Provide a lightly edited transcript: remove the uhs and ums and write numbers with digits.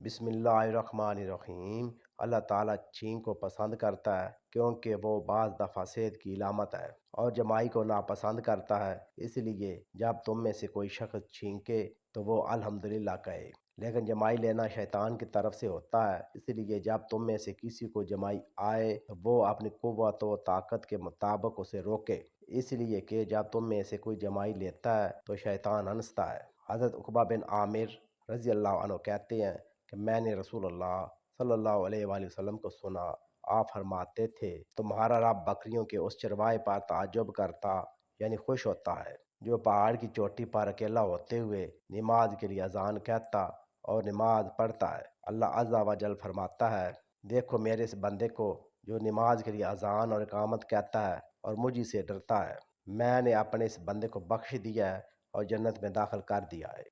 बिस्मिल्लाहिर्रहमानिर्रहीम। अल्लाह ताला छींक को पसंद करता है क्योंकि वो बाज़ दफ़ा सेहत की इलामत है और जमाई को नापसंद करता है। इसलिए जब तुम में से कोई शख्स छींके तो वो अल्हम्दुलिल्लाह कहे। लेकिन जमाई लेना शैतान की तरफ से होता है, इसलिए जब तुम में से किसी को जमाई आए तो वो अपनी कुव्वत व ताकत के मुताबिक उसे रोके, इसलिए कि जब तुम में से कोई जमाई लेता है तो शैतान हंसता है। हज़रत उक़बा बिन आमिर रज़ी अल्लाह अन्हु कहते हैं कि मैंने रसूलुल्लाह सल्लल्लाहु अलैहि वसल्लम को सुना। आप फरमाते थे, तुम्हारा रब बकरियों के उस चरवाहे पर ताज्जुब करता यानी खुश होता है जो पहाड़ की चोटी पर अकेला होते हुए नमाज के लिए अजान कहता और नमाज पढ़ता है। अल्लाह अज़्ज़ा व जल फरमाता है, देखो मेरे इस बंदे को जो नमाज के लिए अजान और इकामत कहता है और मुझी से डरता है, मैंने अपने इस बंदे को बख्श दिया है और जन्नत में दाखिल कर दिया है।